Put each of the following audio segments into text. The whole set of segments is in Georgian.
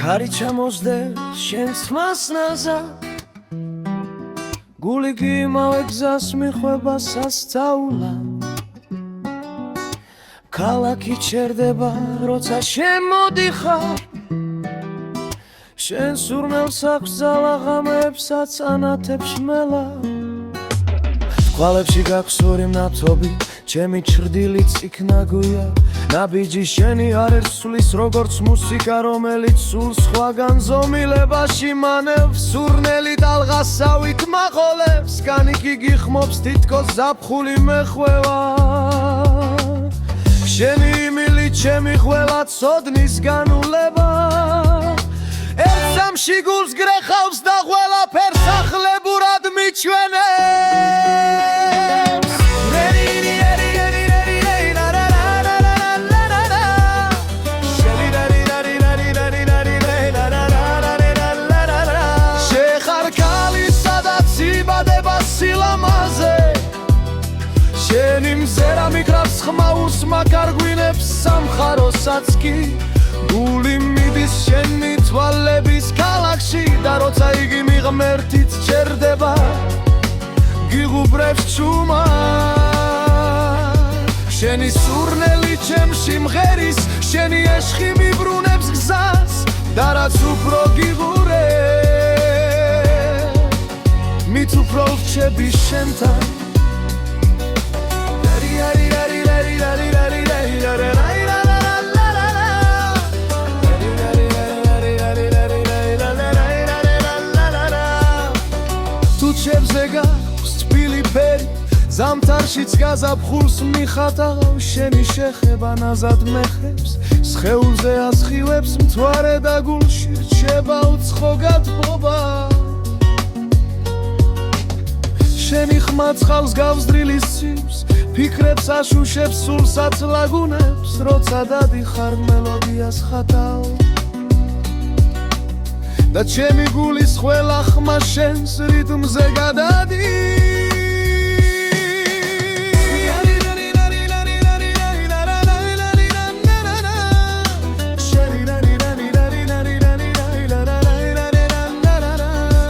ქარი ჩამოსდე შენს მასნაზა გული გიმავე გზას მიხვება სასწაულა ქალაქი ჩერდება როცა შემოდიხარ შენ სურნელს აქვს ძალაღამებსაც ანათებს მელა თვალებში გაქვს ორი მნათობი ჩემი ჩრდილი წიქნაგუია ნაბიჯი შენი არ ერსვლის როგორც მუსიკა რომელიც სულ სხვაგან ზომილებაში მანევს სურნელი დალღასავით მაღოლებს განიკი გიხმობს თითქოს ზაფხული მეხვევა შენი იმილი ჩემი ყველა ცოდნის განულება ერთსამში გულს გრეხავს და ყველაფერს ახლებურად მიჩვენებს შენი მზერა მიგრავს ხმაურს მაგარგვინებს სამხაროსაც კი გული მიდის შენი თვალების ქალაქში და როცა იგი მიღმერთით ჩერდება გიღუბრებს ჩუმა შენი სურნელი ჩემში მღერის შენი ეშხი მიბრუნებს გზას და რაც უფრო გიღურებ მით უფრო ვრჩები შენთან თუ ჩემზე გაქვს თბილი ფერი ზამთარშიც გაზაფხულს მიხატავ შენი შეხება ნაზად მეხებს სხეულზე ასხივებს მთვარე და გულში რჩება უცხო გათბობა შენი ხმა ცხავს გავზრდილი სივრს ფიქრებს აშუშებს სულსაც ლაგუნებს როცა დადიხარ მელოდიას ხატავ და ჩემი გულის ყველა ხმა შენს რიტმზე გადადის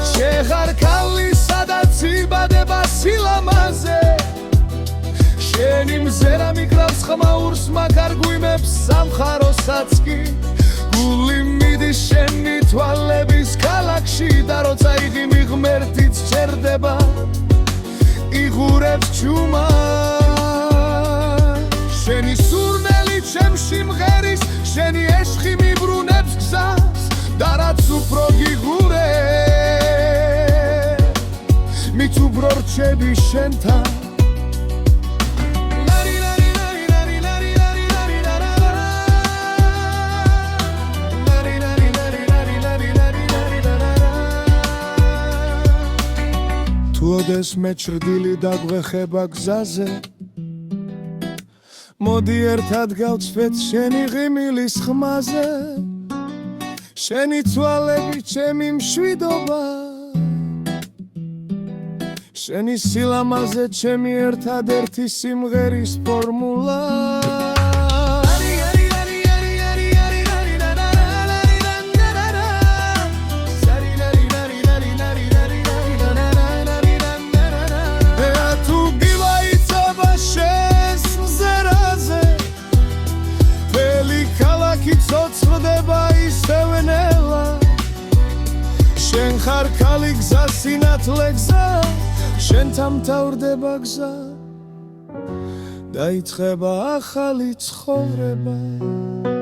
შეხარ ქალი სადაც იბადება სილამაზე შენი მზერა მიგრავს ხმაურს მაგარგვიმებს სამხაროსაც კი გული მიდის შენი თვალების ქალაქში და როცა იგი მიღმერთით ჩერდება იღურებს ჩუმა შენი სურნელი ჩემში მღერის შენი ეშხი მიბრუნებს გზას და რაც უფრო გიღურებ მით უფრო რჩები შენთან ოდეს მე ჩრდილი დაგვეხება გზაზე მოდი ერთად გავწვეთ შენი ღიმილის ხმაზე შენი თვალები ჩემი მშვიდობა შენი სილამაზე ჩემი ერთადერთი სიმღერის ფორმულა შენ ხარ ქალი გზა სინათლე გზა შენთან მთავრდება გზა დაიწყება ახალი ცხოვრება